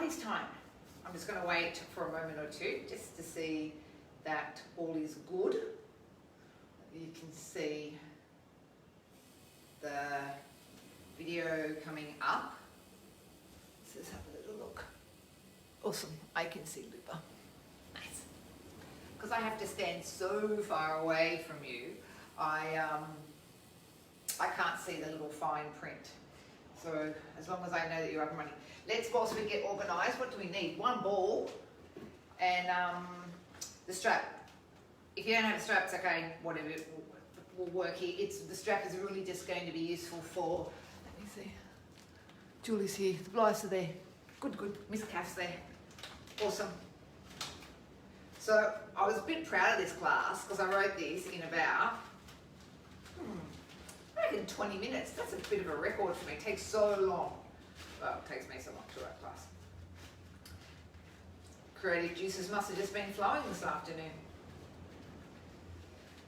Pilates time. I'm just going to wait for a moment or two just to see that all is good. You can see the video coming up. Let's have a little look. Awesome, I can see Lupa. Nice. Because I have to stand so far away from you, I can't see the little fine print. So as long as I know that you're up and running. Let's, whilst we get organised, what do we need? One ball and the strap. If you don't have a strap, it's okay, whatever, will work here. The strap is really just going to be useful for, let me see, Julie's here, the Blythes are there. Good, good, Miss Cass there. Awesome. So I was a bit proud of this class because I wrote this in about, I reckon 20 minutes. That's a bit of a record for me. It takes so long. Well, it takes me so long to write class. Creative juices must have just been flowing this afternoon.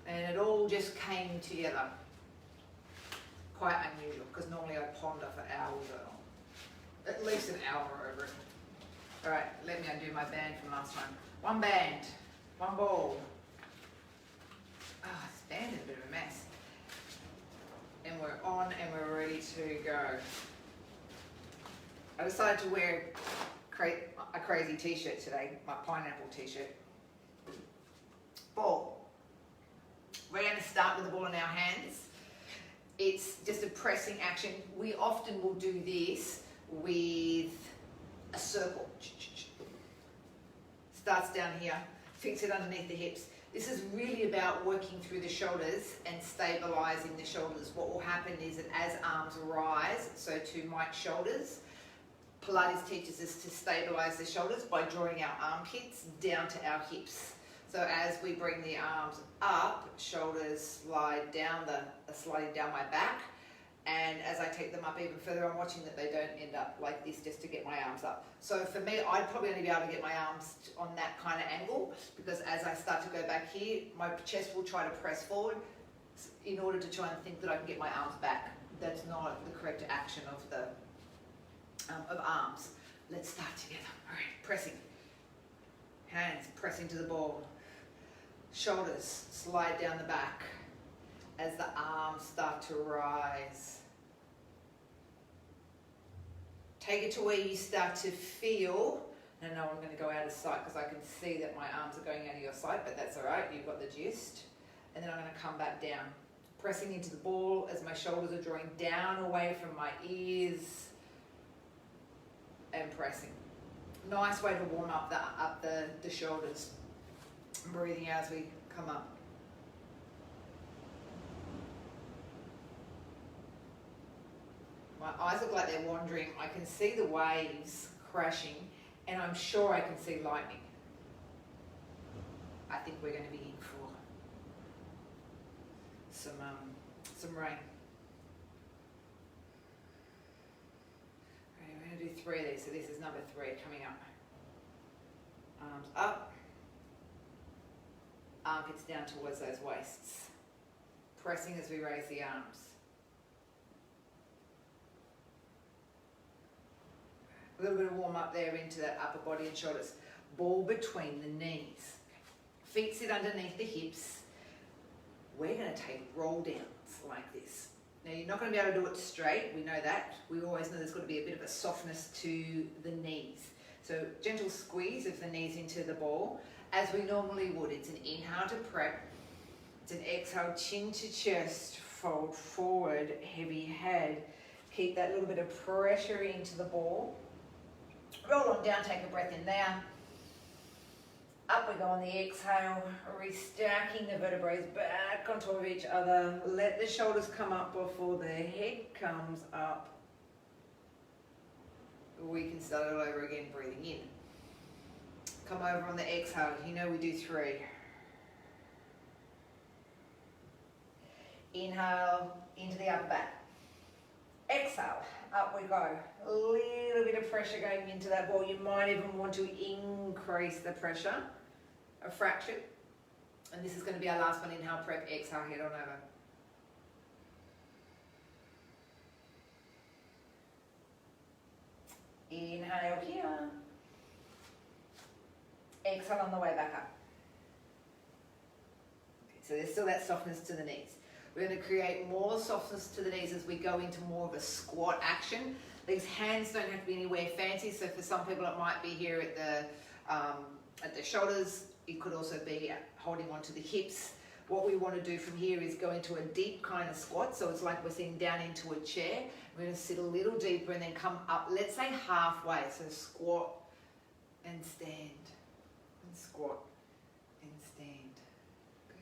And it all just came together. Quite unusual, because normally I ponder for hours at least an hour over it. All right, let me undo my band from last time. One band, one ball. Oh, this band is a bit of a mess. And we're on and we're ready to go. I decided to wear a crazy t-shirt today, my pineapple t-shirt. Ball. We're going to start with the ball in our hands. It's just a pressing action. We often will do this with a circle. Starts down here, fix it underneath the hips. This is really about working through the shoulders and stabilizing the shoulders. What will happen is that as arms rise, so to Mike's shoulders, Pilates teaches us to stabilize the shoulders by drawing our armpits down to our hips. So as we bring the arms up, shoulders slide down, sliding down my back. And as I take them up even further, I'm watching that they don't end up like this just to get my arms up. So for me, I'd probably only be able to get my arms on that kind of angle, because as I start to go back here, my chest will try to press forward in order to try and think that I can get my arms back. That's not the correct action of arms. Let's start together. All right, pressing. Hands pressing to the ball. Shoulders slide down the back as the arms start to rise. Take it to where you start to feel, and now I'm going to go out of sight because I can see that my arms are going out of your sight, but that's all right, you've got the gist. And then I'm going to come back down, pressing into the ball as my shoulders are drawing down away from my ears and pressing. Nice way to warm up the shoulders. Breathing out as we come up. My eyes look like they're wandering. I can see the waves crashing, and I'm sure I can see lightning. I think we're going to be in for some rain. Okay, we're going to do 3 of these. So this is number 3 coming up. Arms up. Armpits down towards those waists. Pressing as we raise the arms. A little bit of warm up there into that upper body and shoulders. Ball between the knees. Feet sit underneath the hips. We're going to take roll downs like this. Now you're not going to be able to do it straight, we know that. We always know there's got to be a bit of a softness to the knees. So gentle squeeze of the knees into the ball as we normally would. It's an inhale to prep. It's an exhale, chin to chest, fold forward, heavy head. Keep that little bit of pressure into the ball. Roll on down, take a breath in there. Up we go on the exhale, restacking the vertebrae back on top of each other. Let the shoulders come up before the head comes up. We can start it over again, breathing in. Come over on the exhale, you know we do 3. Inhale into the upper back. Exhale, up we go. A little bit of pressure going into that ball. You might even want to increase the pressure a fraction. And this is going to be our last one. Inhale, prep, exhale, head on over. Inhale here. Exhale on the way back up. Okay, so there's still that softness to the knees. We're going to create more softness to the knees as we go into more of a squat action. These hands don't have to be anywhere fancy, so for some people it might be here at the shoulders. It could also be holding onto the hips. What we want to do from here is go into a deep kind of squat, so it's like we're sitting down into a chair. We're going to sit a little deeper and then come up, let's say halfway, so squat and stand, and squat and stand. Okay.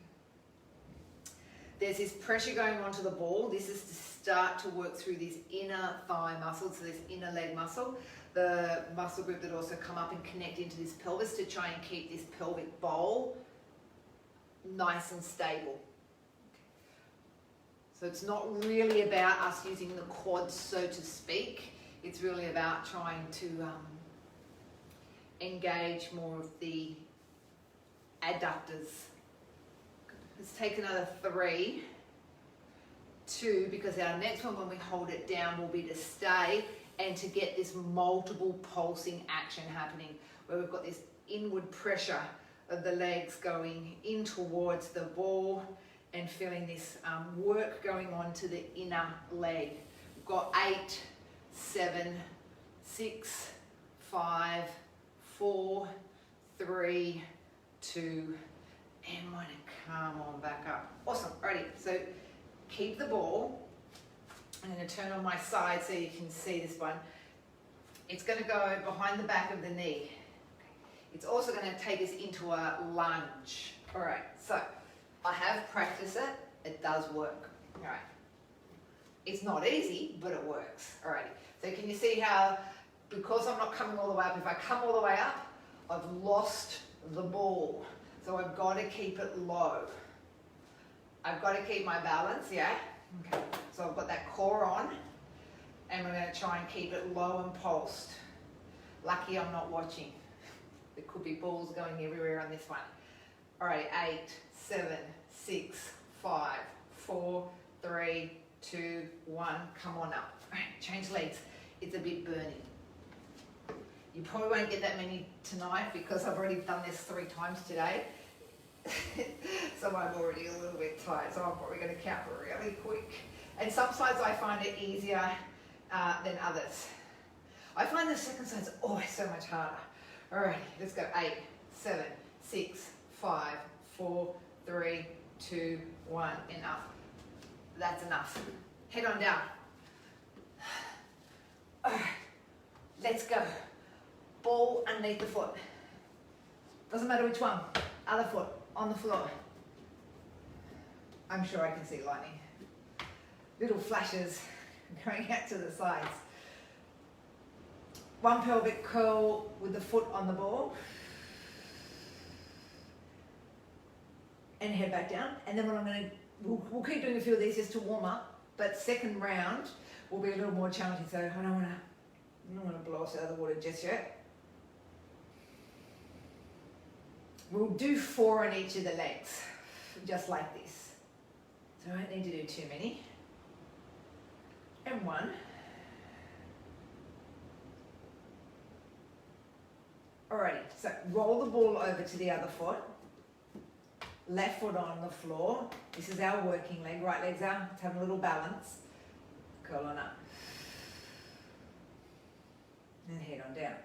There's this pressure going onto the ball. This is to start to work through this inner thigh muscle, so this inner leg muscle, the muscle group that also come up and connect into this pelvis to try and keep this pelvic bowl nice and stable. So it's not really about us using the quads, so to speak. It's really about trying to engage more of the adductors. Let's take another 3, 2, because our next one when we hold it down will be to stay and to get this multiple pulsing action happening where we've got this inward pressure of the legs going in towards the ball and feeling this work going on to the inner leg. We've got 8, 7, 6, 5, 4, 3, 2, and 1, and come on back up. Awesome, alrighty, so keep the ball. I'm going to turn on my side so you can see this one. It's going to go behind the back of the knee. It's also going to take us into a lunge. All right, so I have practiced it. It does work. All right. It's not easy, but it works. All right. So can you see how, because I'm not coming all the way up, if I come all the way up, I've lost the ball. So I've got to keep it low. I've got to keep my balance, yeah? Okay. So I've got that core on, and we're going to try and keep it low and pulsed. Lucky I'm not watching. There could be balls going everywhere on this one. All right, 8, 7, 6, 5, 4, 3, 2, 1. Come on up. All right, change legs. It's a bit burning. You probably won't get that many tonight because I've already done this 3 times today. So I'm already a little bit tired, so I'm probably going to count really quick. And some sides I find it easier than others. I find the second side's always so much harder. Alright, let's go. 8, 7, 6, 5, 4, 3, 2, 1, enough. That's enough. Head on down. Alright, let's go. Ball underneath the foot. Doesn't matter which one. Other foot on the floor. I'm sure I can see lightning. Little flashes going out to the sides. One pelvic curl with the foot on the ball. And head back down. And then what I'm going to, we'll keep doing a few of these just to warm up. But second round will be a little more challenging. So I don't want to blow us out of the water just yet. We'll do 4 on each of the legs, just like this. So I don't need to do too many. And 1. Alrighty, so roll the ball over to the other foot. Left foot on the floor. This is our working leg. Right leg's out. Let's have a little balance. Curl on up. And head on down.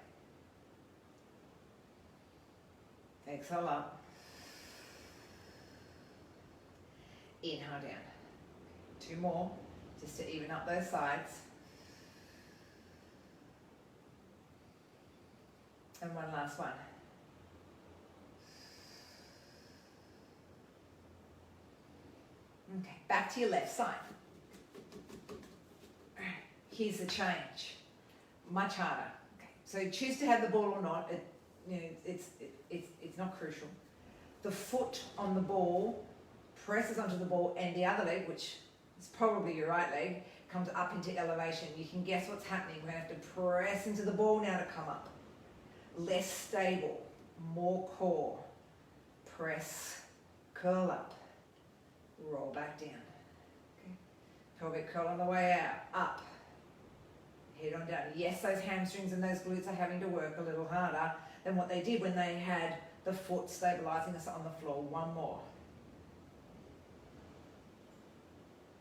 Exhale up. Inhale down. 2 more, just to even up those sides. And 1 last one. Okay, back to your left side. Here's the change. Much harder. Okay, so choose to have the ball or not. It's not crucial. The foot on the ball presses onto the ball, and the other leg, which is probably your right leg, comes up into elevation. You can guess what's happening. We're going to have to press into the ball now to come up. Less stable, more core. Press, curl up, roll back down. Okay. Pelvic curl on the way out, up, head on down. Yes, those hamstrings and those glutes are having to work a little harder than what they did when they had the foot stabilizing us on the floor. One more.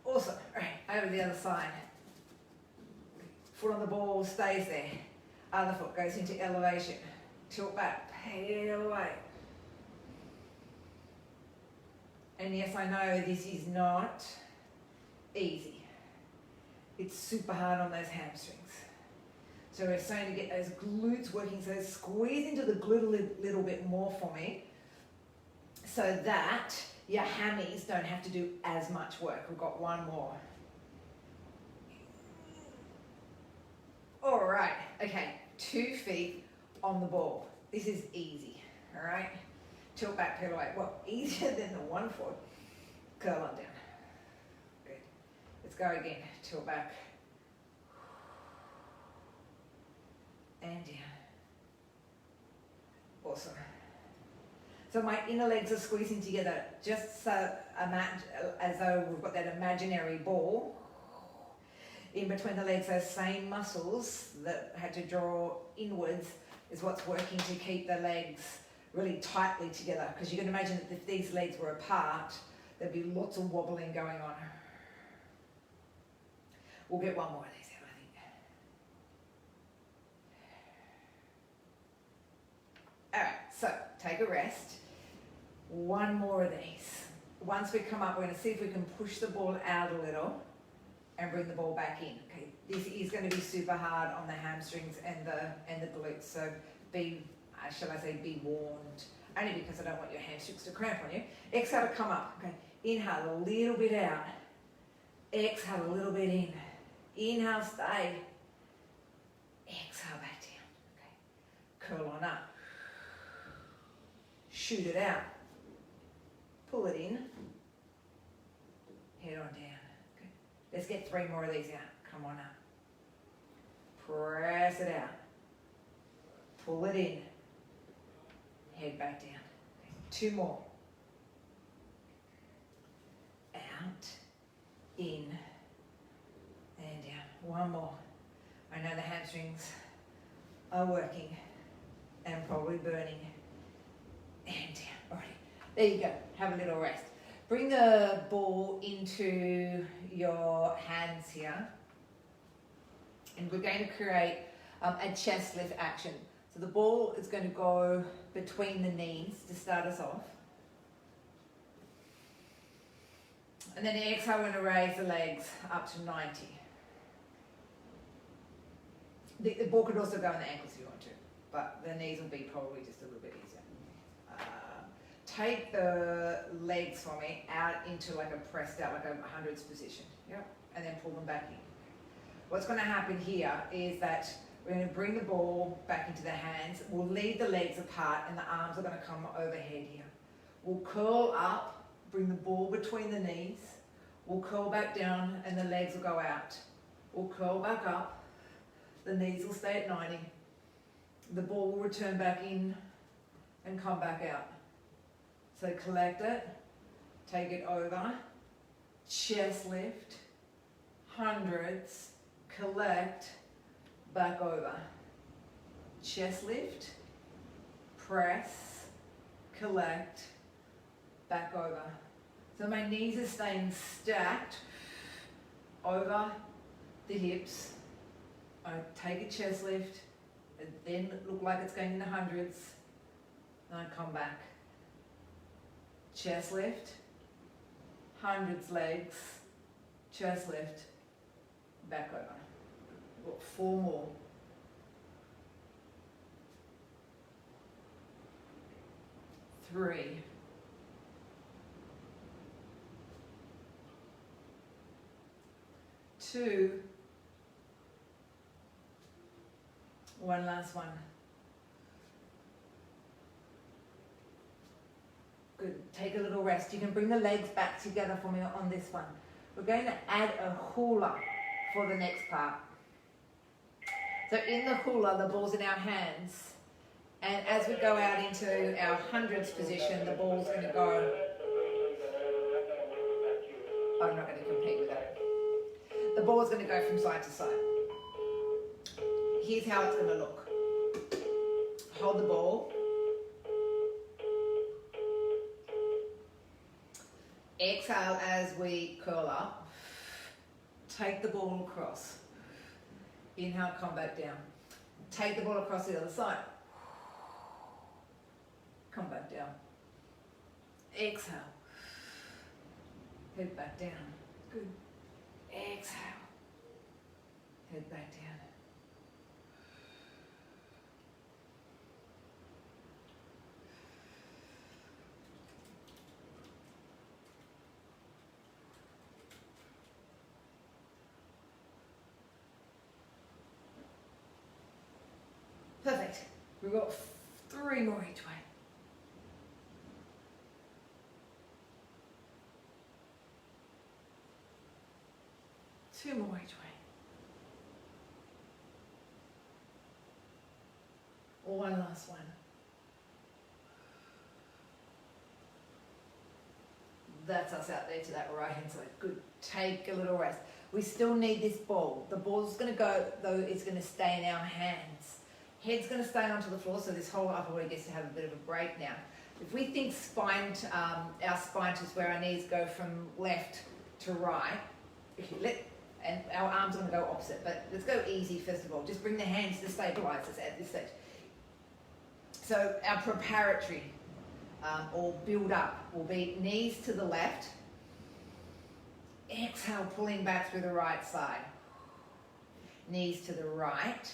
Awesome. All right, over the other side. Foot on the ball stays there. Other foot goes into elevation. Tilt back, peel away. And yes, I know this is not easy. It's super hard on those hamstrings. So we're starting to get those glutes working. So squeeze into the glute a little bit more for me, so that your hammies don't have to do as much work. We've got one more. All right, okay, 2 feet on the ball. This is easy, all right? Tilt back, peel away. Well, easier than the 1 foot. Curl on down. Good. Let's go again. Tilt back. And down. Awesome. So my inner legs are squeezing together, just so as though we've got that imaginary ball in between the legs. Those same muscles that had to draw inwards is what's working to keep the legs really tightly together, because you can imagine that if these legs were apart, there'd be lots of wobbling going on. We'll get one more of these out, I think. All right, so take a rest. One more of these. Once we come up, we're going to see if we can push the ball out a little and bring the ball back in. Okay, this is going to be super hard on the hamstrings and the glutes, so be, shall I say, be warned. Only because I don't want your hamstrings to cramp on you. Exhale to come up. Okay, inhale a little bit out. Exhale a little bit in. Inhale, stay. Exhale back down. Okay, curl on up. Shoot it out. Pull it in. Head on down. Okay. Let's get 3 more of these out. Come on up. Press it out. Pull it in. Head back down. Okay. 2 more. Out. In. And down. 1 more. I know the hamstrings are working and probably burning. And down. Alrighty. There you go. Have a little rest. Bring the ball into your hands here. And we're going to create a chest lift action. So the ball is going to go between the knees to start us off. And then exhale, we're going to raise the legs up to 90. The ball could also go in the ankles if you want to, but the knees will be probably just a little bit easier. Take the legs for me out into like a pressed out, like a hundreds position. Yep. And then pull them back in. What's going to happen here is that we're going to bring the ball back into the hands. We'll leave the legs apart and the arms are going to come overhead here. We'll curl up, bring the ball between the knees. We'll curl back down and the legs will go out. We'll curl back up. The knees will stay at 90. The ball will return back in and come back out. So collect it, take it over, chest lift, hundreds, collect, back over. Chest lift, press, collect, back over. So my knees are staying stacked over the hips. I take a chest lift, and then look like it's going in the hundreds, and I come back. Chest lift, hundreds legs, chest lift, back over. We've got 4 more. 3. 2. 1 last one. Good. Take a little rest. You can bring the legs back together for me on this one. We're going to add a hula for the next part. So in the hula, the ball's in our hands. And as we go out into our hundreds position, the ball's going to go... I'm not going to compete with that. The ball's going to go from side to side. Here's how it's going to look. Hold the ball. Exhale as we curl up. Take the ball across. Inhale, come back down. Take the ball across the other side. Come back down. Exhale. Head back down. Good. Exhale. Head back down. Perfect. We've got 3 more each way. Two more each way. One last one. That's us out there to that right hand side. Good. Take a little rest. We still need this ball. The ball's going to go, though it's going to stay in our hands. Head's going to stay onto the floor, so this whole upper body gets to have a bit of a break now. If we think spine, our spine is where our knees go from left to right, and our arms are going to go opposite, but let's go easy first of all. Just bring the hands to stabilize us at this stage. So our preparatory or build up will be knees to the left. Exhale, pulling back through the right side. Knees to the right.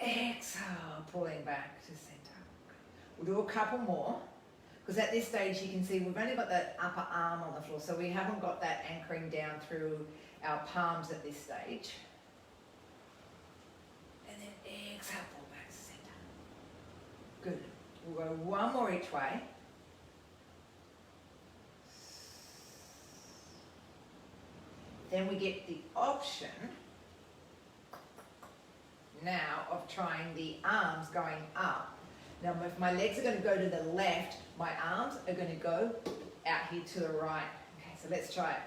Exhale, pulling back to center. We'll do a couple more, because at this stage you can see we've only got that upper arm on the floor, so we haven't got that anchoring down through our palms at this stage. And then exhale, pull back to center. Good. We'll go one more each way. Then we get the option now of trying the arms going up. Now if my legs are going to go to the left, my arms are going to go out here to the right. Okay, so let's try it.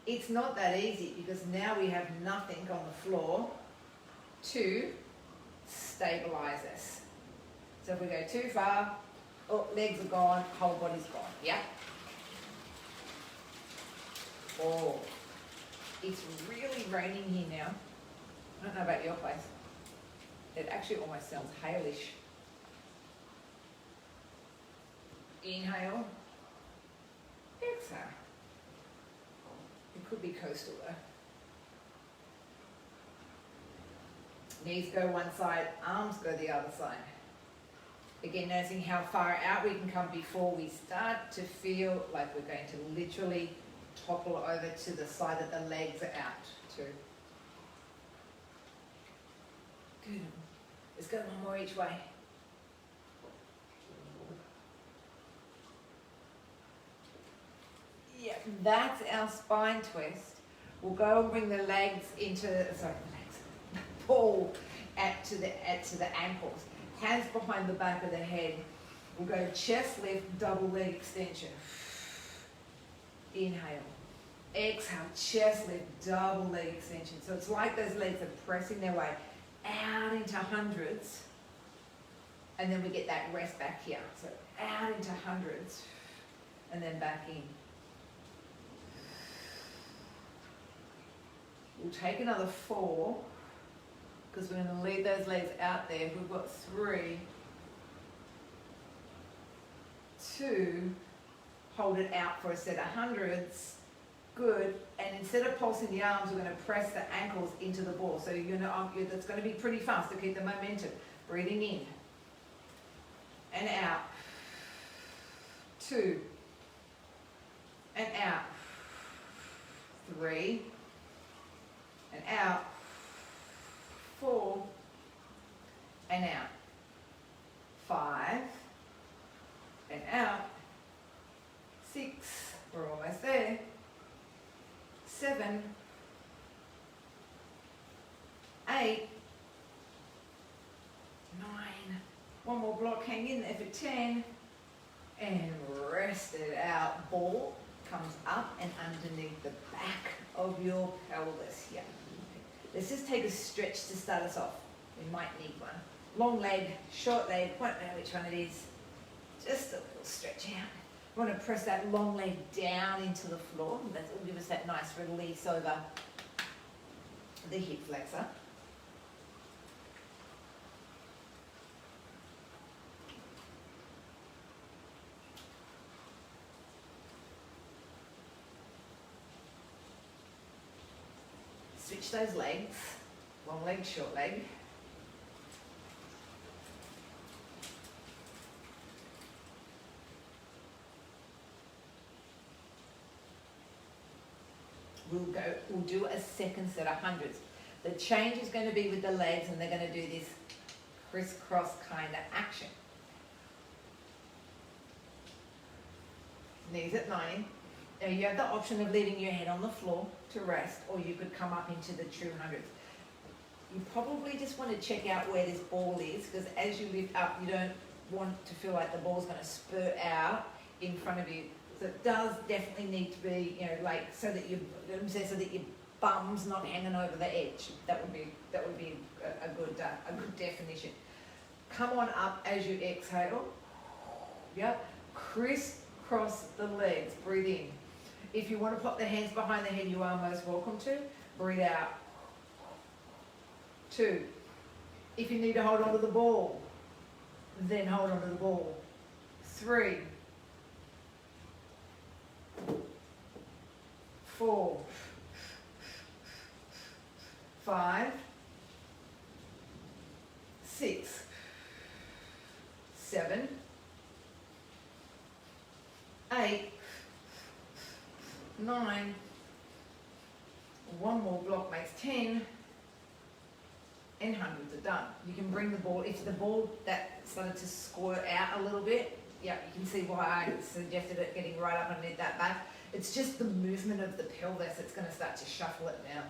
It's not that easy because now we have nothing on the floor to stabilize us. So if we go too far, oh, legs are gone, whole body's gone. Yeah? Oh, it's really raining here now. I don't know about your place. It actually almost sounds hailish. Inhale. Exhale. It could be coastal though. Knees go one side, arms go the other side. Again, noticing how far out we can come before we start to feel like we're going to literally topple over to the side that the legs are out to. Good. Let's go one more each way. Yeah, that's our spine twist. We'll go and bring the legs into, ball to the ankles. Hands behind the back of the head. We'll go chest lift, double leg extension. Inhale. Exhale, chest lift, double leg extension. So it's like those legs are pressing their way out into hundreds, and then we get that rest back here. So out into hundreds, and then back in. We'll take another 4, because we're going to leave those legs out there. We've got 3, 2, hold it out for a set of hundreds. Good. And instead of pulsing the arms, we're going to press the ankles into the ball. So you're going to, that's going to be pretty fast to keep the momentum. Breathing in and out. 2 and out. 3 and out. 4 and out. 5 and out. 6, we're almost there. 7, 8, 9, one more block, hang in there for 10, and rest it out. Ball comes up and underneath the back of your pelvis here. Let's just take a stretch to start us off. We might need one. Long leg, short leg, won't know which one it is. Just a little stretch out. We want to press that long leg down into the floor. That will give us that nice release over the hip flexor. Switch those legs, long leg, short leg. We'll do a second set of hundreds. The change is going to be with the legs, and they're going to do this crisscross kind of action. Knees at 90. Now you have the option of leaving your head on the floor to rest, or you could come up into the true hundreds. You probably just want to check out where this ball is, because as you lift up, you don't want to feel like the ball's going to spurt out in front of you. So it does definitely need to be, you know, like so that your bum's not hanging over the edge. That would be a good definition. Come on up as you exhale. Yep. Crisscross the legs. Breathe in. If you want to pop the hands behind the head, you are most welcome to. Breathe out. 2. If you need to hold on to the ball, then hold on to the ball. 3. 4. 5. 6. 7. 8. 9. One more block makes 10. And hundreds are done. You can bring the ball, if the ball that started to squirt out a little bit, yeah, you can see why I suggested it getting right up underneath that back. It's just the movement of the pelvis that's going to start to shuffle it now.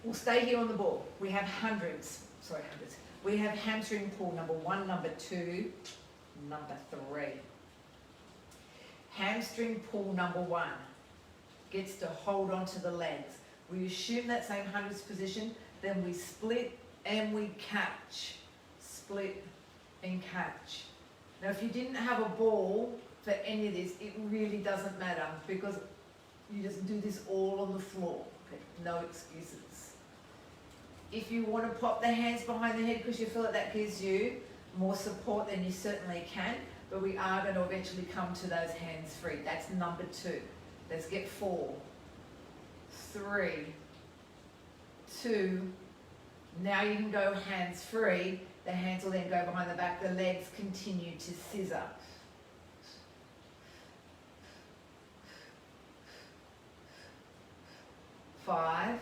We'll stay here on the ball. We have hundreds. We have hamstring pull number 1, number 2, number 3. Hamstring pull number 1 gets to hold on to the legs. We assume that same hundreds position, then we split and we catch. Split and catch. Now if you didn't have a ball for any of this, it really doesn't matter, because you just do this all on the floor. Okay, no excuses. If you want to pop the hands behind the head because you feel that gives you more support, then you certainly can, but we are going to eventually come to those hands free. That's number 2. Let's get 4, 3, 2. Now you can go hands free. The hands will then go behind the back. The legs continue to scissor. 5,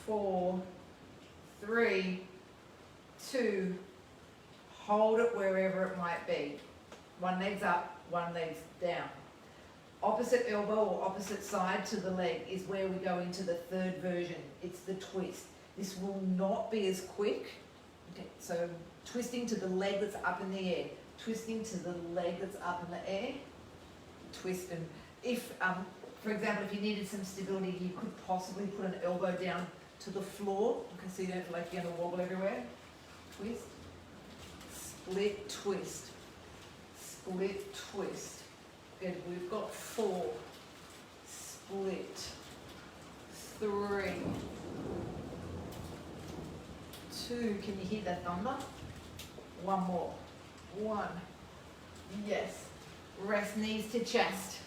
4, 3, 2. Hold it wherever it might be. One leg's up, one leg's down. Opposite elbow or opposite side to the leg is where we go into the third version. It's the twist. This will not be as quick. Okay, so twisting to the leg that's up in the air. Twisting to the leg that's up in the air. Twist, and if, for example, if you needed some stability, you could possibly put an elbow down to the floor. Okay, so you don't like you're gonna wobble everywhere. Twist. Split, twist. Split, twist. Good, we've got 4. Split. 3. 2. Can you hear that thunder? One more. 1. Yes. Rest knees to chest.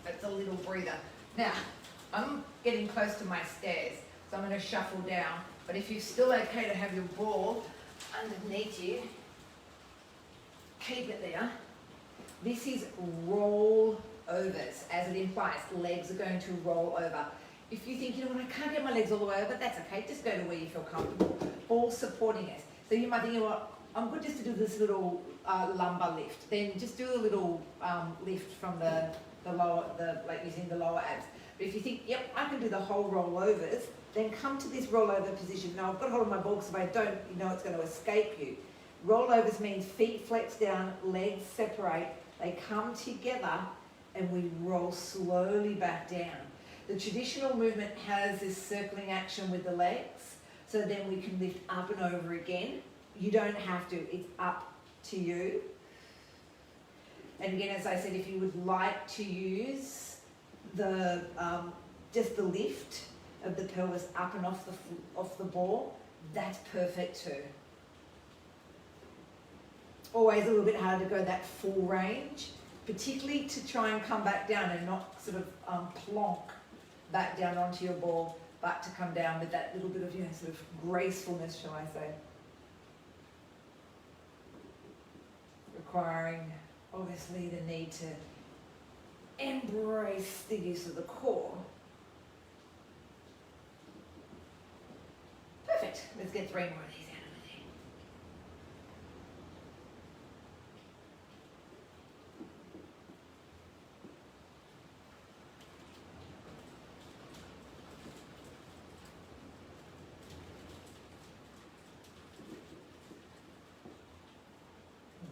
That's a little breather. Now, I'm getting close to my stairs, so I'm going to shuffle down. But if you're still okay to have your ball underneath you, keep it there. This is roll overs, as it implies. Legs are going to roll over. If you think, you know what, I can't get my legs all the way over, that's okay. Just go to where you feel comfortable. Ball supporting us. So you might think, you know what, I'm good just to do this little lumbar lift. Then just do a little lift from the lower, like using the lower abs. But if you think, yep, I can do the whole rollovers, then come to this rollover position. Now I've got hold of my ball, because if I don't, you know it's going to escape you. Rollovers means feet flex down, legs separate, they come together, and we roll slowly back down. The traditional movement has this circling action with the legs, so then we can lift up and over again. You don't have to, it's up to you. And again, as I said, if you would like to use the just the lift of the pelvis up and off the ball, that's perfect too. Always a little bit harder to go that full range, particularly to try and come back down and not sort of plonk back down onto your ball, but to come down with that little bit of, sort of gracefulness, shall I say. Requiring, obviously, the need to embrace the use of the core. Perfect. Let's get 3 more of these out of there.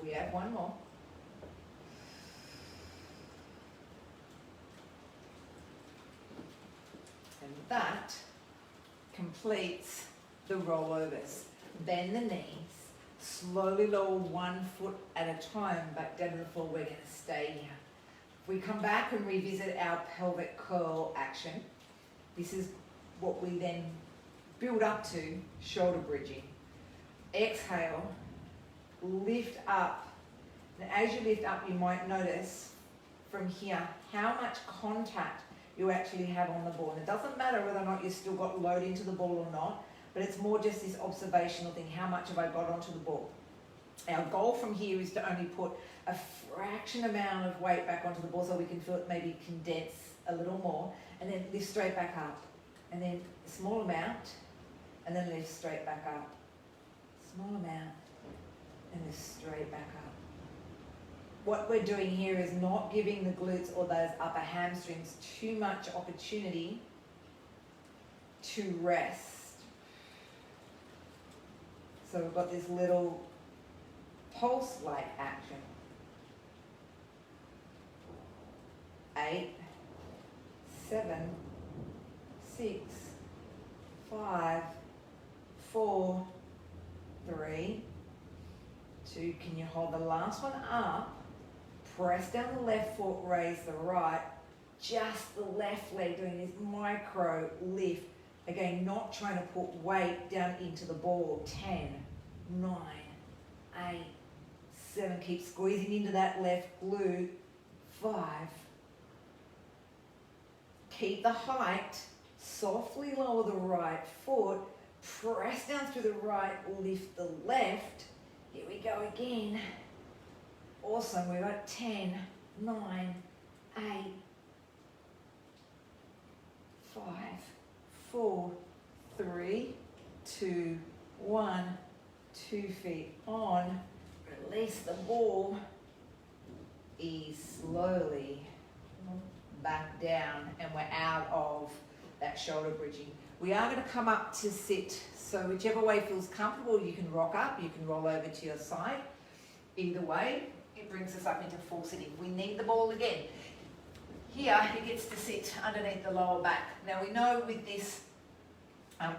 We have 1 more. And that completes the rollovers. Bend the knees, slowly lower 1 foot at a time back down to the floor. We're going to stay here. If we come back and revisit our pelvic curl action, this is what we then build up to, shoulder bridging. Exhale, lift up. And as you lift up, you might notice from here how much contact you actually have on the ball. And it doesn't matter whether or not you've still got load into the ball or not, but it's more just this observational thing. How much have I got onto the ball? Our goal from here is to only put a fraction amount of weight back onto the ball so we can feel it maybe condense a little more, and then lift straight back up. And then a small amount, and then lift straight back up. Small amount, and lift straight back up. What we're doing here is not giving the glutes or those upper hamstrings too much opportunity to rest. So we've got this little pulse-like action. 8, 7, 6, 5, 4, 3, 2. Can you hold the last one up? Press down the left foot, raise the right. Just the left leg doing this micro lift. Again, not trying to put weight down into the ball. 10, 9, 8, 7. Keep squeezing into that left glute. 5. Keep the height. Softly lower the right foot. Press down through the right, lift the left. Here we go again. Awesome. We've got 10, 9, 8, 5, 4, 3, 2, 1. 2 feet on. Release the ball. Ease slowly back down, and we're out of that shoulder bridging. We are going to come up to sit. So whichever way feels comfortable, you can rock up, you can roll over to your side. Either way, it brings us up into full sitting. We need the ball again. Here, it gets to sit underneath the lower back. Now we know with this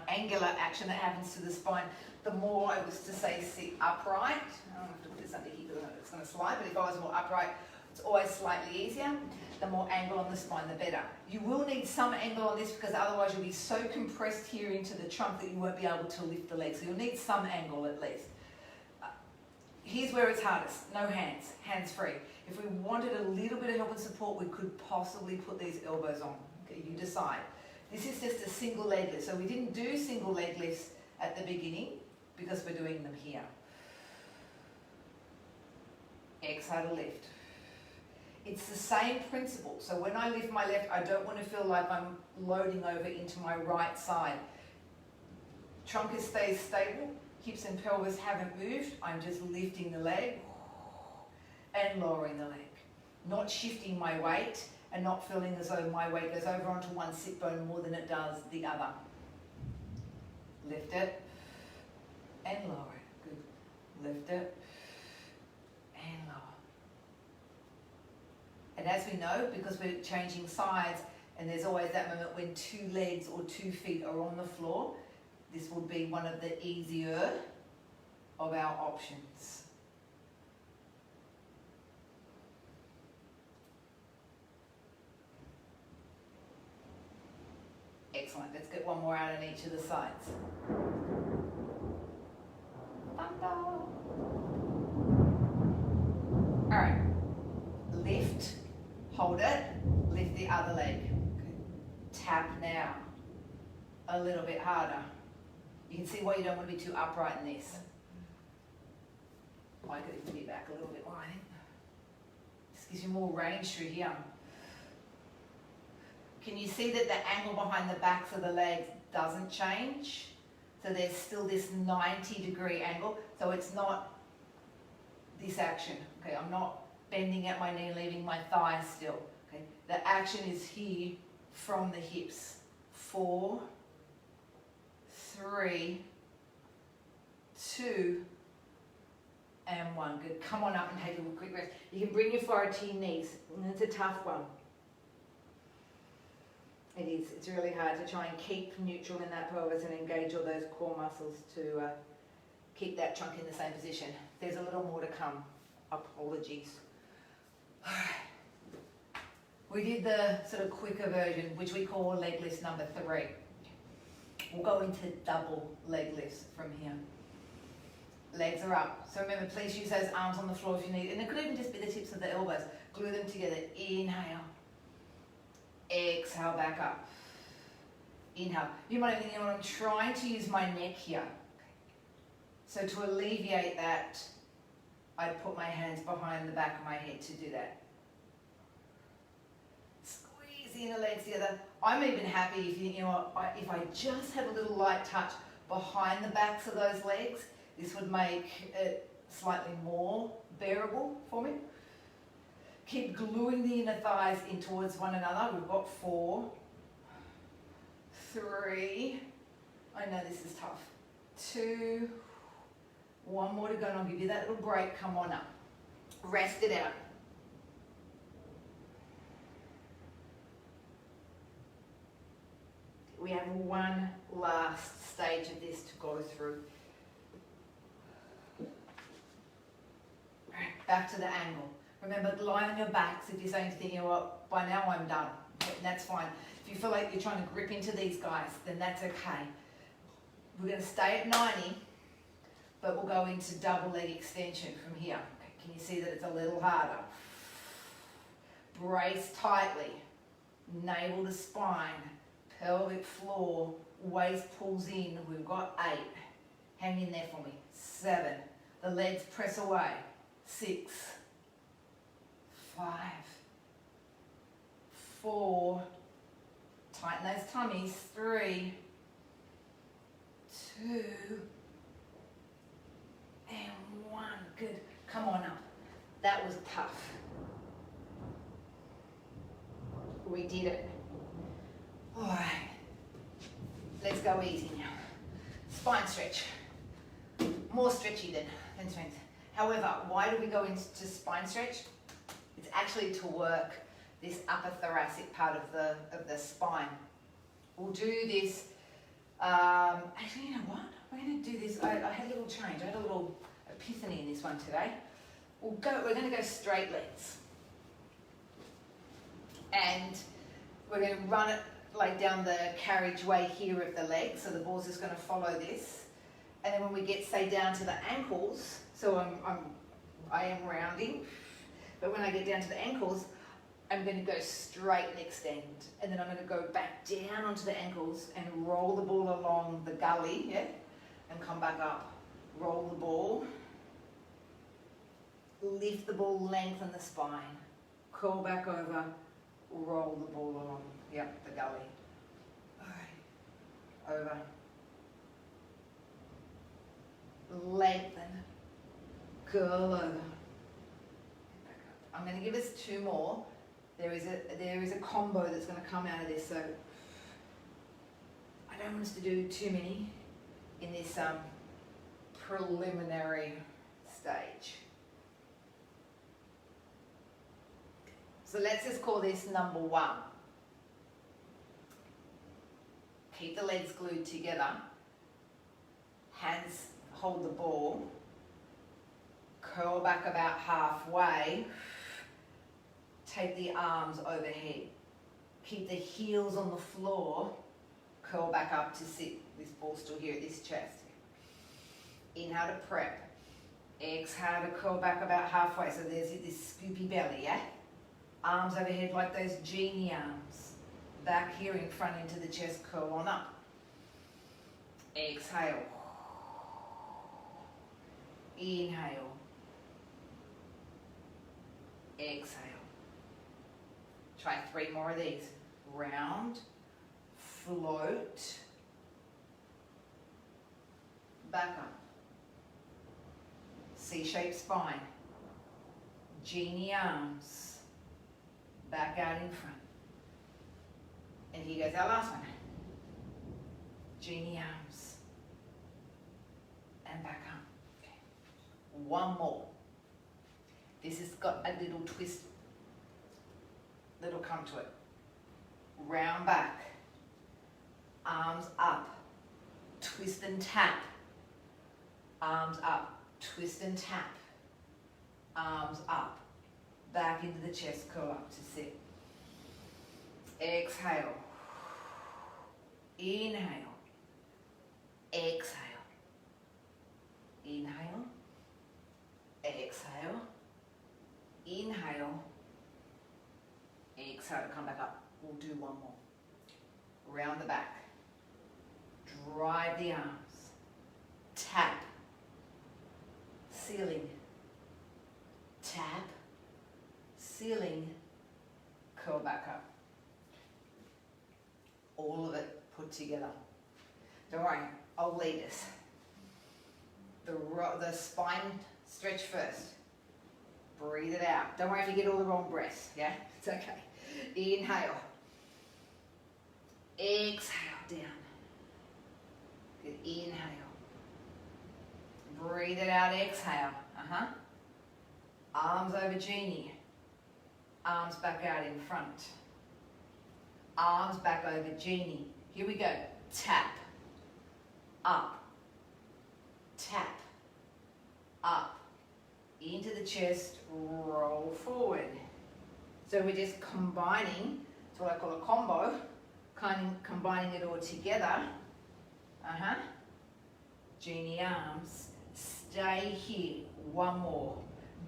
angular action that happens to the spine, the more I was to say sit upright, I don't have to put this under here because it's going to slide, but if I was more upright, it's always slightly easier. The more angle on the spine, the better. You will need some angle on this because otherwise you'll be so compressed here into the trunk that you won't be able to lift the legs. So you'll need some angle at least. Here's where it's hardest. No hands, hands free. If we wanted a little bit of help and support, we could possibly put these elbows on. Okay, you decide. This is just a single leg lift. So we didn't do single leg lifts at the beginning because we're doing them here. Exhale to lift. It's the same principle. So when I lift my left, I don't want to feel like I'm loading over into my right side. Trunk stays stable. Hips and pelvis haven't moved. I'm just lifting the leg and lowering the leg. Not shifting my weight and not feeling as though my weight goes over onto one sit bone more than it does the other. Lift it and lower it. Good. Lift it and lower. And as we know, because we're changing sides, and there's always that moment when 2 legs or 2 feet are on the floor, this will be one of the easier of our options. Excellent. Let's get one more out on each of the sides. Thunder. All right. Lift, hold it, lift the other leg. Good. Tap now. A little bit harder. You can see why you don't want to be too upright in this. I could even be back a little bit more, I think. This gives you more range through here. Can you see that the angle behind the backs of the legs doesn't change? So there's still this 90-degree angle. So it's not this action. Okay, I'm not bending at my knee, leaving my thighs still. Okay, the action is here from the hips. 4, 3, 2, and 1. Good. Come on up and take a quick rest. You can bring your forehead to your knees. And it's a tough one. It is. It's really hard to try and keep neutral in that pelvis and engage all those core muscles to keep that trunk in the same position. There's a little more to come. Apologies. All right. We did the sort of quicker version, which we call leg lifts number 3. We'll go into double leg lifts from here. Legs are up. So remember, please use those arms on the floor if you need. And it could even just be the tips of the elbows. Glue them together. Inhale. Exhale, back up. Inhale. You might think, I'm trying to use my neck here. So to alleviate that, I'd put my hands behind the back of my head to do that. Squeeze the inner legs together. I'm even happy if if I just had a little light touch behind the backs of those legs, this would make it slightly more bearable for me. Keep gluing the inner thighs in towards one another. We've got 4, 3, I know this is tough, 2, 1 more to go, and I'll give you that little break. Come on up. Rest it out. We have one last stage of this to go through. All right, back to the angle. Remember, lie on your backs if you're saying to think, by now I'm done. Okay, that's fine. If you feel like you're trying to grip into these guys, then that's okay. We're going to stay at 90, but we'll go into double leg extension from here. Okay, can you see that it's a little harder? Brace tightly. Navel to spine. Pelvic floor. Waist pulls in. We've got 8. Hang in there for me. 7. The legs press away. 6. 5, 4, tighten those tummies, 3, 2, and 1. Good. Come on up. That was tough. We did it. All right. Let's go easy now. Spine stretch. More stretchy than strength. However, why do we go into spine stretch? It's actually to work this upper thoracic part of the spine. We'll do this, actually, you know what? We're going to do this, I had a little change. I had a little epiphany in this one today. We're going to go straight legs. And we're going to run it like down the carriageway here of the leg. So the ball's just going to follow this. And then when we get, say, down to the ankles, so I am rounding. But when I get down to the ankles, I'm going to go straight and extend. And then I'm going to go back down onto the ankles and roll the ball along the gully, yeah? And come back up. Roll the ball. Lift the ball, lengthen the spine. Curl back over. Roll the ball along, yep, the gully. All right. Over. Lengthen. Curl over. I'm going to give us 2 more. There is a combo that's going to come out of this, so I don't want us to do too many in this preliminary stage. So let's just call this number 1. Keep the legs glued together. Hands hold the ball. curl back about halfway, take the arms overhead. Keep the heels on the floor, curl back up to sit. This ball still here at this chest. Inhale to prep. Exhale to curl back about halfway. So there's this scoopy belly, yeah? Arms overhead like those genie arms. Back here in front into the chest, curl on up. Exhale. Inhale. Exhale. Try 3 more of these. Round, float, back up. C-shaped spine. Genie arms. Back out in front. And here goes our last one. Genie arms. And back up. Okay. One more. This has got a little twist that'll come to it. Round back. Arms up. Twist and tap. Arms up. Twist and tap. Arms up. Back into the chest, curl up to sit. Exhale. Inhale. Exhale. Inhale. Exhale. Inhale. Exhale, come back up. We'll do one more. Round the back. Drive the arms. Tap. Ceiling. Tap. Ceiling. Curl back up. All of it put together. Don't worry, I'll lead us. The spine stretch first. Breathe it out. Don't worry if you get all the wrong breaths, yeah? It's okay. Inhale. Exhale down. Good. Inhale. Breathe it out, exhale. Arms over genie. Arms back out in front. Arms back over genie. Here we go. Tap. Up. Tap. Up. Into the chest, roll forward. So we're just combining, it's what I call a combo, kind of combining it all together. Genie arms, stay here, one more.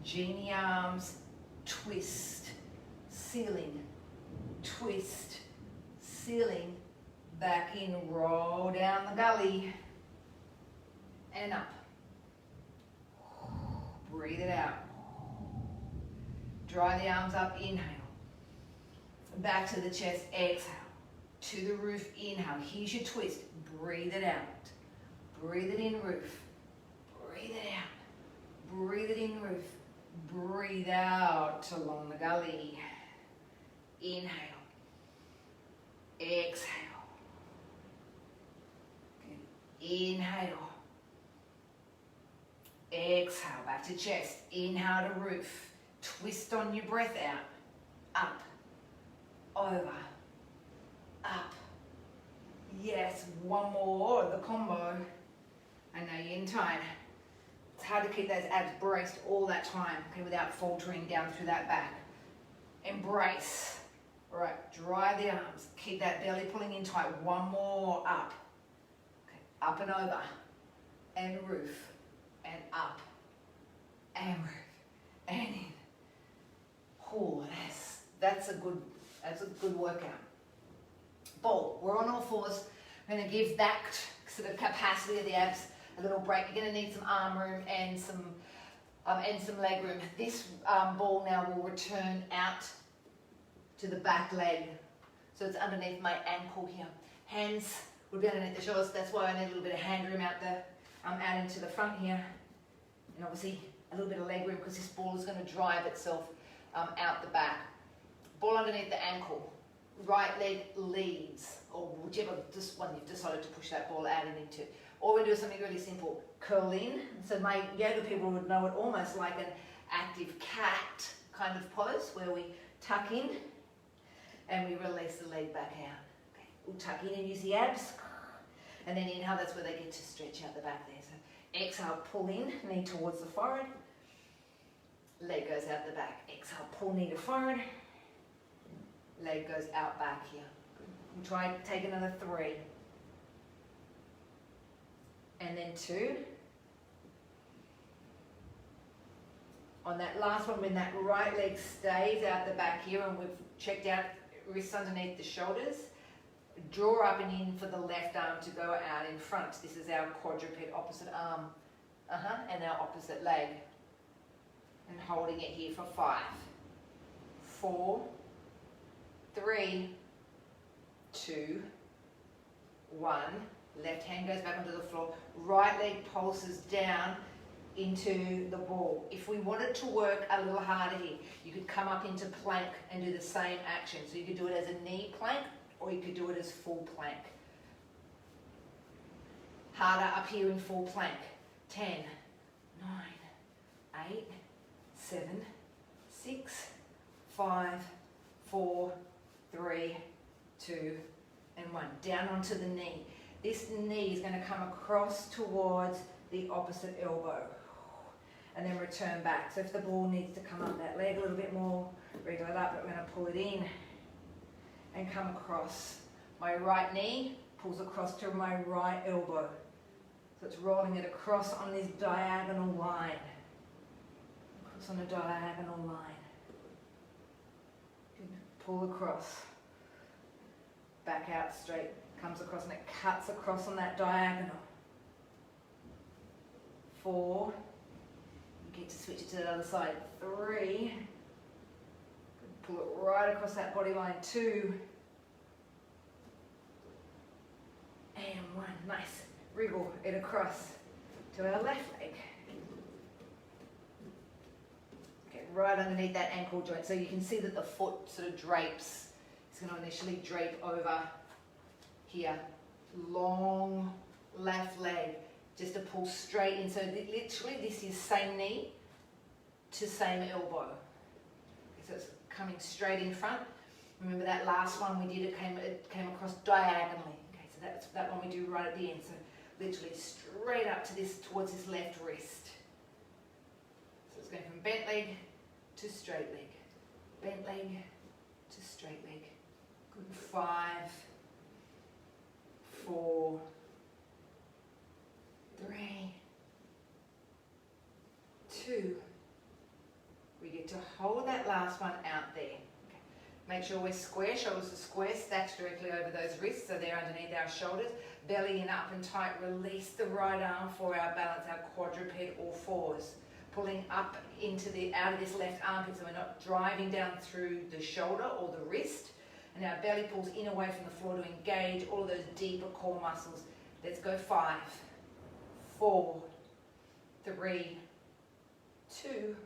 Genie arms, twist, ceiling, twist, ceiling, back in, roll down the gully, and up. Breathe it out. Dry the arms up, inhale. Back to the chest, exhale. To the roof, inhale. Here's your twist. Breathe it out. Breathe it in, roof. Breathe it out. Breathe it in, roof. Breathe out along the gully. Inhale. Exhale. Good. Inhale. Exhale, back to chest. Inhale to roof. Twist on your breath out. Up. Over. Up. Yes, one more, the combo. I know you're in time. It's hard to keep those abs braced all that time, okay, without faltering down through that back. Embrace. All right, dry the arms. Keep that belly pulling in tight. One more, up. Okay, up and over. And roof. And up. And roof. And in. Oh, that's a good workout. Ball. We're on all fours. We're going to give that sort of capacity of the abs a little break. You're going to need some arm room and some leg room. This ball now will return out to the back leg. So it's underneath my ankle here. Hands would be underneath the shoulders. That's why I need a little bit of hand room out there, out into the front here. And obviously a little bit of leg room because this ball is going to drive itself out the back. Ball underneath the ankle. Right leg leads, or whichever one you've decided to push that ball out and into. Or we do something really simple. Curl in. So my yoga people would know it almost like an active cat kind of pose where we tuck in and we release the leg back out. Okay. We'll tuck in and use the abs. And then inhale, that's where they get to stretch out the back there. So exhale, pull in, knee towards the forehead. leg goes out the back. Exhale, pull knee to forward. Leg goes out back here. We'll try take another 3. And then 2. On that last one, when that right leg stays out the back here and we've checked out wrists underneath the shoulders, draw up and in for the left arm to go out in front. This is our quadruped opposite arm. And our opposite leg. And holding it here for 5, 4, 3, 2, 1. Left hand goes back onto the floor. Right leg pulses down into the ball. If we wanted to work a little harder here, you could come up into plank and do the same action. So you could do it as a knee plank or you could do it as full plank. Harder up here in full plank. 10, 9, 8, 7, 6, 5, 4, 3, 2, and 1. Down onto the knee. This knee is going to come across towards the opposite elbow. And then return back. So if the ball needs to come up that leg a little bit more, wriggle it up, but we're going to pull it in and come across. My right knee pulls across to my right elbow. So it's rolling it across on this diagonal line. Across on a diagonal line. Pull across. Back out straight. Comes across and it cuts across on that diagonal. 4. You get to switch it to the other side. 3. Pull it right across that body line. 2. And 1. Nice. Wriggle it across to our left leg. Okay, right underneath that ankle joint. So you can see that the foot sort of drapes. It's going to initially drape over here. Long left leg. Just to pull straight in. So literally this is same knee to same elbow. Okay, so it's coming straight in front. Remember that last one we did, it came across diagonally. Okay, so that's that one we do right at the end. So literally straight up to this, towards this left wrist. So it's going from bent leg to straight leg. Bent leg to straight leg. Good. 5, 4, 3, 2. We get to hold that last one out there. Okay. Make sure we're square, shoulders are square, stacked directly over those wrists, so they're underneath our shoulders. Belly in up and tight. Release the right arm for our balance, our quadruped or 4s. Pulling up into out of this left armpit, so we're not driving down through the shoulder or the wrist. And our belly pulls in away from the floor to engage all of those deeper core muscles. Let's go. 5, 4, 3, 2,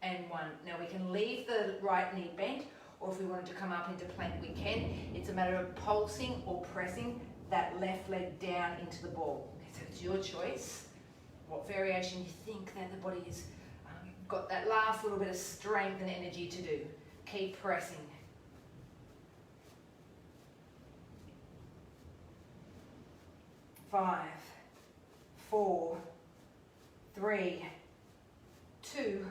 and 1. Now we can leave the right knee bent, or if we wanted to come up into plank, we can. It's a matter of pulsing or pressing that left leg down into the ball. Okay, so it's your choice what variation you think that the body has got that last little bit of strength and energy to do. Keep pressing. 5, 4, 3, 2,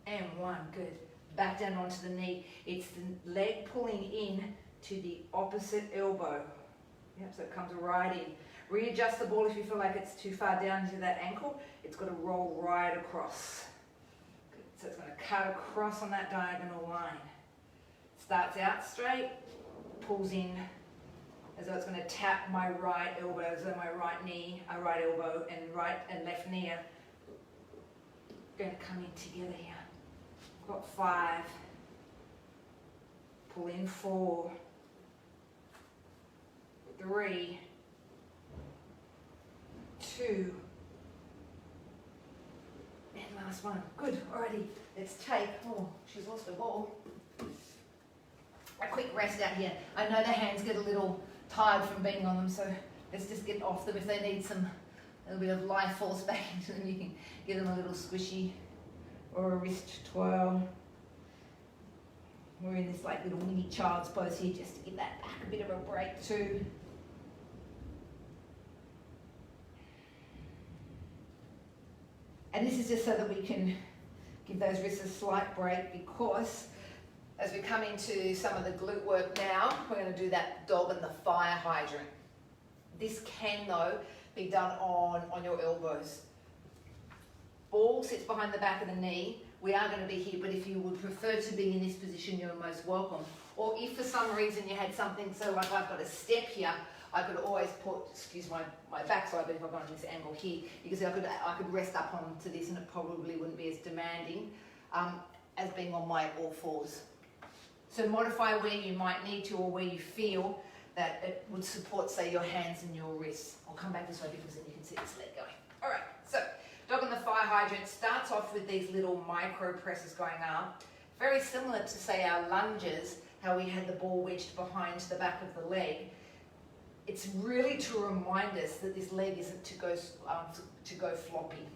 and 1. Good. Back down onto the knee. It's the leg pulling in to the opposite elbow. Yep, so it comes right in. Readjust the ball if you feel like it's too far down into that ankle. It's got to roll right across. Good. So it's going to cut across on that diagonal line. Starts out straight, pulls in, as though it's going to tap my right elbow, as though my right knee, right elbow, and right and left knee are going to come in together here. I've got 5. Pull in 4, 3, 2, and last one. Good. Alrighty. Let's take. Oh, she's lost her ball. A quick rest out here. I know the hands get a little tired from being on them, so let's just get off them. If they need a little bit of life force back into them, you can give them a little squishy or a wrist twirl. We're in this like little mini child's pose here, just to give that back a bit of a break too. And this is just so that we can Give those wrists a slight break, because as we come into some of the glute work now, we're going to do that dog and the fire hydrant. This can, though, be done on your elbows. Ball sits behind the back of the knee. We are going to be here, but if you would prefer to be in this position, you're most welcome. Or if for some reason you had something, so like I've got a step here, I could always put, excuse my backside, but if I've gone to this angle here, you can see I could rest up onto this and it probably wouldn't be as demanding as being on my all fours. So modify where you might need to, or where you feel that it would support, say, your hands and your wrists. I'll come back this way because then you can see this leg going. All right, so dog on the fire hydrant starts off with these little micro presses going up. Very similar to, say, our lunges, how we had the ball wedged behind the back of the leg. It's really to remind us that this leg isn't to go floppy.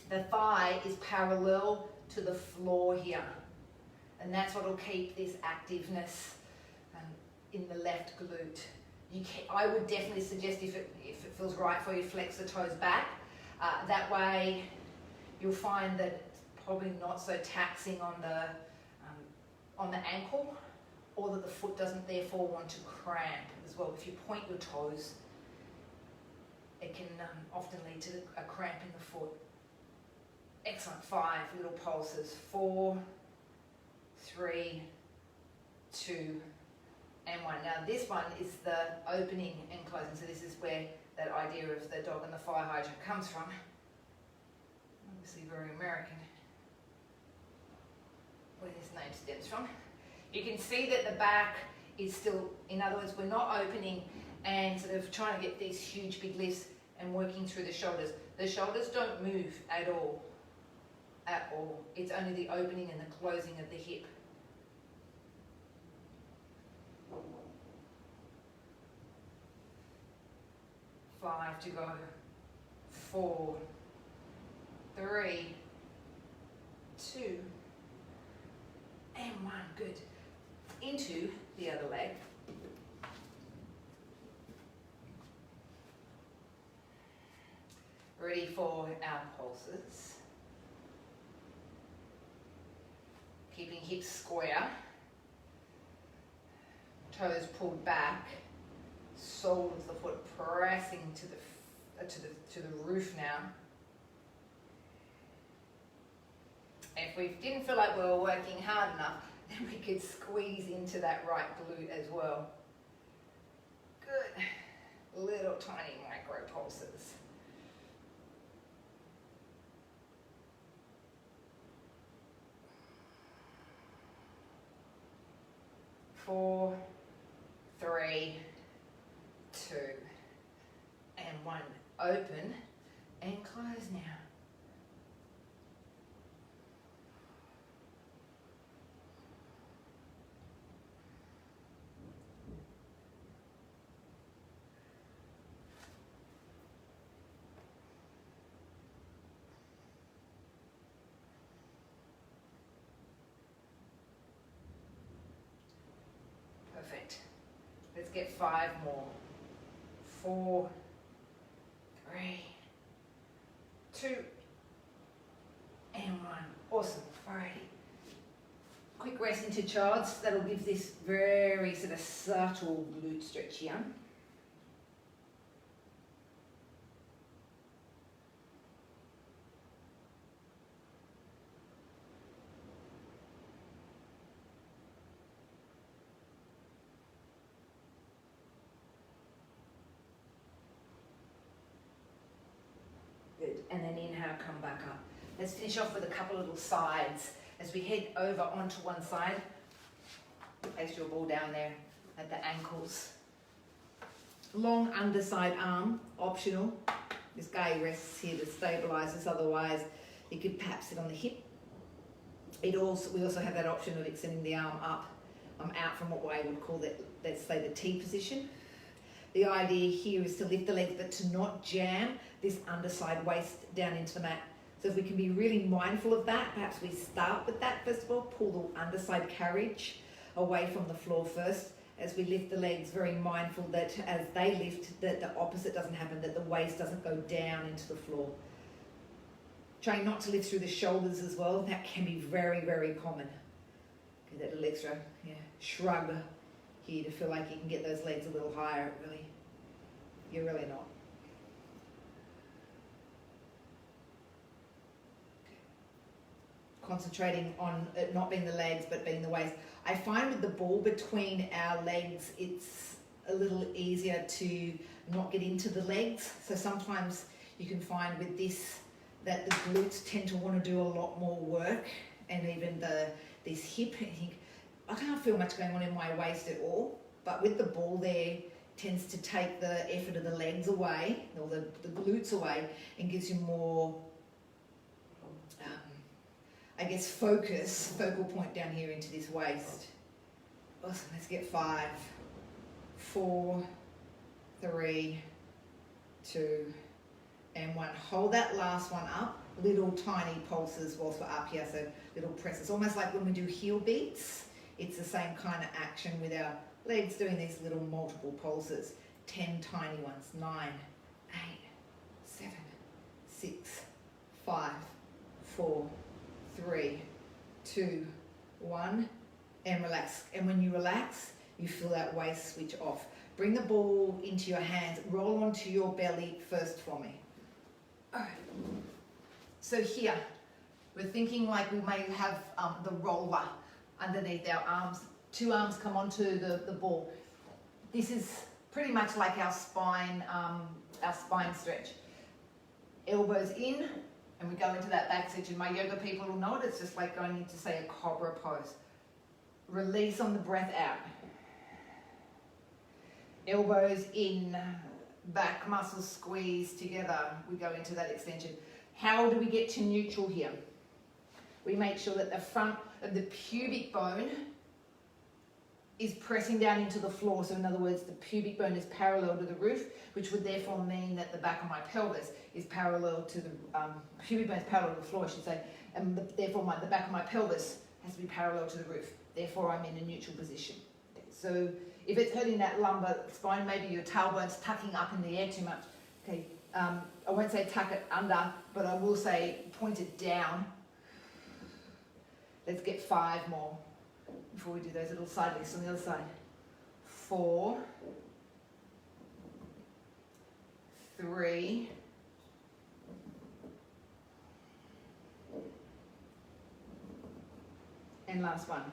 The thigh is parallel to the floor here. And that's what will keep this activeness in the left glute. I would definitely suggest, if it feels right for you, flex the toes back. That way you'll find that it's probably not so taxing on the ankle, or that the foot doesn't therefore want to cramp as well. If you point your toes, it can often lead to a cramp in the foot. Excellent. 5 little pulses. 4, 3, 2, and 1. Now this one is the opening and closing. So this is where that idea of the dog and the fire hydrant comes from. Obviously very American, where this name stems from. You can see that the back is still, in other words, we're not opening and sort of trying to get these huge big lifts and working through the shoulders. The shoulders don't move at all. At all. It's only the opening and the closing of the hip. Five to go. 4, 3, 2, and 1. Good. Into the other leg. Ready for our pulses. Keeping hips square, toes pulled back, sole of the foot pressing to the roof now. If we didn't feel like we were working hard enough, then we could squeeze into that right glute as well. Good. Little tiny micro pulses. Four, 3, 2, and 1. Open and close now. Perfect. Let's get 5 more. 4, 3, 2, and 1. Awesome. Alrighty. Quick rest into child's. That'll give this very sort of subtle glute stretch here. And then inhale, come back up. Let's finish off with a couple of little sides. As we head over onto one side, place your ball down there at the ankles. Long underside arm, optional. This guy rests here to stabilise us, otherwise you could perhaps sit on the hip. We also have that option of extending the arm up, out from what I would call that, let's say, the T position. The idea here is to lift the legs, but to not jam this underside waist down into the mat. So if we can be really mindful of that, perhaps we start with that first of all, pull the underside carriage away from the floor first. As we lift the legs, very mindful that as they lift, that the opposite doesn't happen, that the waist doesn't go down into the floor. Try not to lift through the shoulders as well. That can be very, very common. Get that little extra shrug here to feel like you can get those legs a little higher. You're really not. Concentrating on it not being the legs but being the waist. I find with the ball between our legs, it's a little easier to not get into the legs. So sometimes you can find with this that the glutes tend to want to do a lot more work, and even this hip. I can't feel much going on in my waist at all, but with the ball there, tends to take the effort of the legs away, or the glutes away, and gives you more, focal point down here into this waist. Awesome, let's get 5, 4, 3, 2, and 1. Hold that last one up. Little tiny pulses whilst we're up here, so little presses. Almost like when we do heel beats, it's the same kind of action with our legs doing these little multiple pulses. 10 tiny ones. 9, 8, 7, 6, 5, 4, 3, 2, 1, and relax. And when you relax, you feel that waist switch off. Bring the ball into your hands, roll onto your belly first for me. All right. So here, we're thinking like we may have the roller underneath our arms. 2 arms come onto the ball. This is pretty much like our spine stretch. Elbows in, and we go into that back section. My yoga people will know it. It's just like going into, say, a cobra pose. Release on the breath out. Elbows in, back muscles squeeze together. We go into that extension. How do we get to neutral here? We make sure that the front of the pubic bone is pressing down into the floor. So in other words, the pubic bone is parallel to the roof, which would therefore mean that the back of my pelvis is parallel to the, pubic bone is parallel to the floor, I should say, and therefore the back of my pelvis has to be parallel to the roof. Therefore, I'm in a neutral position. Okay, so if it's hurting that lumbar spine, maybe your tailbone's tucking up in the air too much. Okay, I won't say tuck it under, but I will say point it down. Let's get 5 more before we do those little side lifts on the other side. 4, 3, and last one.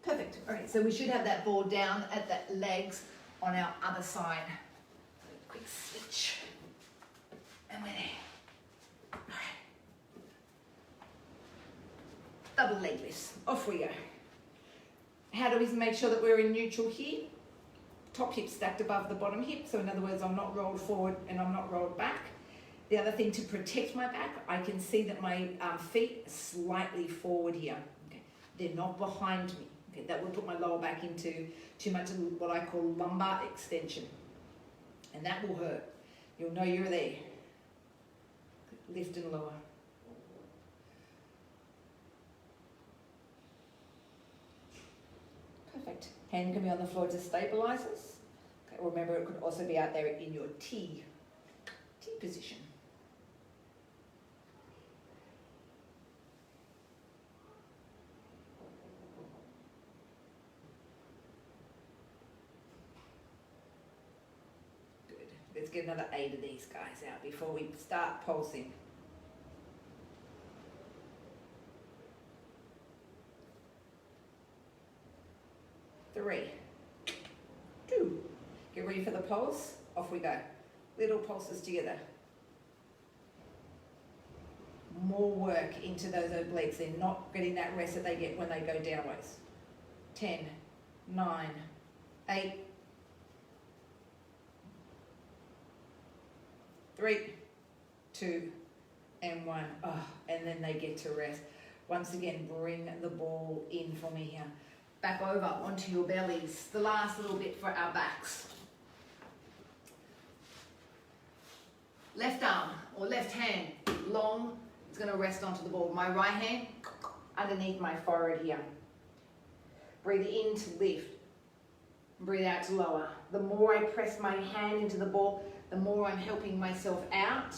Perfect. All right, so we should have that ball down at the legs on our other side. Quick switch. And we're there. All right. Double leg lifts. Off we go. How do we make sure that we're in neutral here? Top hip stacked above the bottom hip. So in other words, I'm not rolled forward and I'm not rolled back. The other thing, to protect my back, I can see that my feet are slightly forward here. Okay. They're not behind me. Okay. That will put my lower back into too much of what I call lumbar extension. And that will hurt. You'll know you're there. Lift and lower. Perfect. Hand can be on the floor to stabilize us. Okay. Remember, it could also be out there in your T position. Let's get another 8 of these guys out before we start pulsing. 3, 2. Get ready for the pulse. Off we go. Little pulses together. More work into those obliques. They're not getting that rest that they get when they go downwards. 10, 9, 8, 3, 2, and 1. Oh, and then they get to rest. Once again, bring the ball in for me here. Back over onto your bellies. The last little bit for our backs. Left arm or left hand, long, it's going to rest onto the ball. My right hand underneath my forehead here. Breathe in to lift. Breathe out to lower. The more I press my hand into the ball, the more I'm helping myself out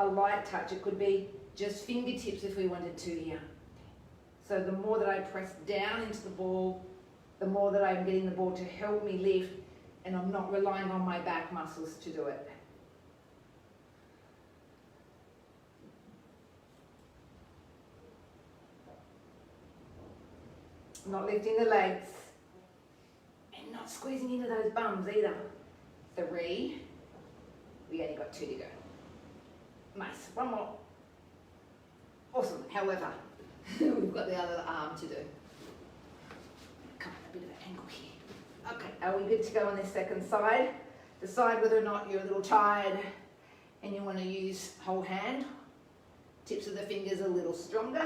a light touch. It could be just fingertips if we wanted to here. So the more that I press down into the ball, the more that I'm getting the ball to help me lift, and I'm not relying on my back muscles to do it. Not lifting the legs, and not squeezing into those bums either. 3. We only got 2 to go. Nice. One more. Awesome. However, we've got the other arm to do. Come on, a bit of an angle here. Okay, are we good to go on this second side? Decide whether or not you're a little tired and you want to use whole hand. Tips of the fingers a little stronger.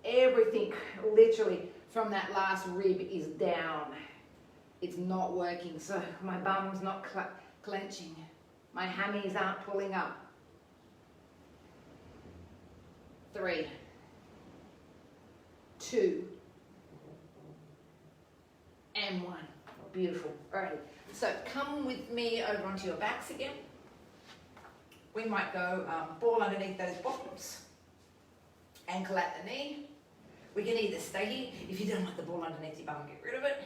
Everything, literally, from that last rib is down. It's not working, so my bum's not clenching. My hammies aren't pulling up. 3, 2, and 1. Beautiful. Alrighty. So come with me over onto your backs again. We might go ball underneath those bottoms, ankle at the knee. We can either stay here. If you don't like the ball underneath your bum, get rid of it.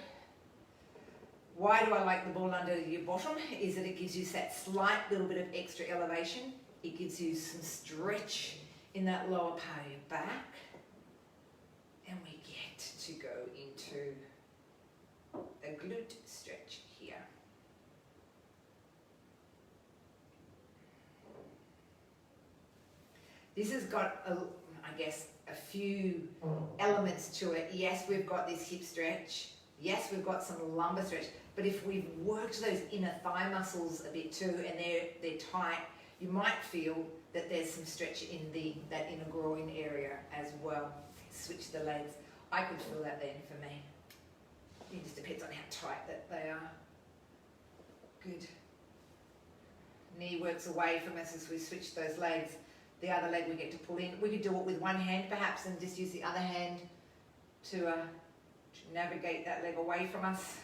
Why do I like the ball under your bottom? Is that it gives you that slight little bit of extra elevation. It gives you some stretch in that lower part of your back. And we get to go into a glute stretch here. This has got, I guess, a few elements to it. Yes, we've got this hip stretch. Yes, we've got some lumbar stretch. But if we've worked those inner thigh muscles a bit too, and they're tight, you might feel that there's some stretch in that inner groin area as well. Switch the legs. I could feel that then for me. It just depends on how tight that they are. Good. Knee works away from us as we switch those legs. The other leg we get to pull in. We could do it with one hand perhaps and just use the other hand to navigate that leg away from us.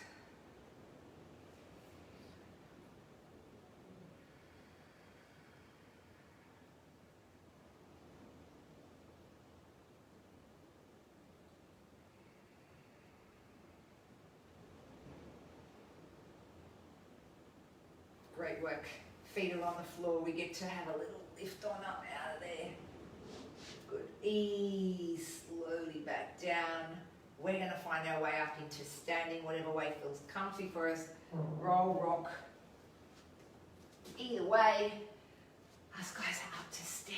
Great work. Feet are on the floor. We get to have a little lift on up out of there. Good. Ease slowly back down. We're going to find our way up into standing, whatever way feels comfy for us. Roll, rock. Either way, us guys are up to stand.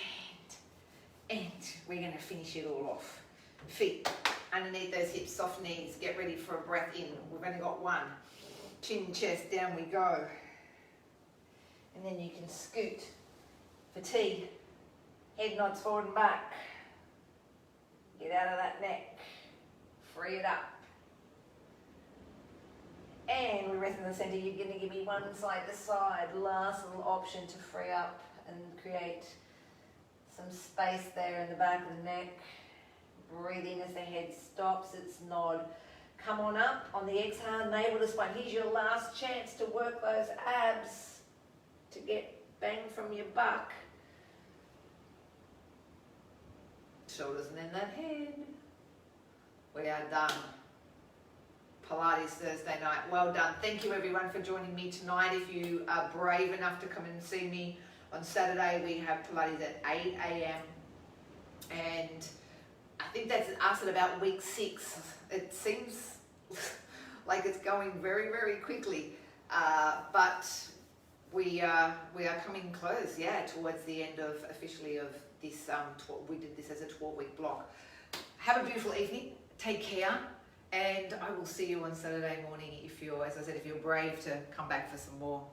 And we're going to finish it all off. Feet underneath those hips, soft knees. Get ready for a breath in. We've only got one. Chin, chest, down we go. And then you can scoot for T. Head nods forward and back. Get out of that neck. Free it up. And we rest in the center. You're going to give me one side to side. Last little option to free up and create some space there in the back of the neck. Breathe in as the head stops its nod. Come on up on the exhale, navel to spine. Here's your last chance to work those abs to get bang from your buck. Shoulders and then that head. We are done. Pilates Thursday night. Well done. Thank you everyone for joining me tonight. If you are brave enough to come and see me on Saturday, we have Pilates at 8 a.m. And I think that's us at about week 6. It seems like it's going very, very quickly. But we are coming close, towards the end of officially of this. We did this as a 12-week block. Have a beautiful evening. Take care, and I will see you on Saturday morning if you're, as I said, if you're brave to come back for some more.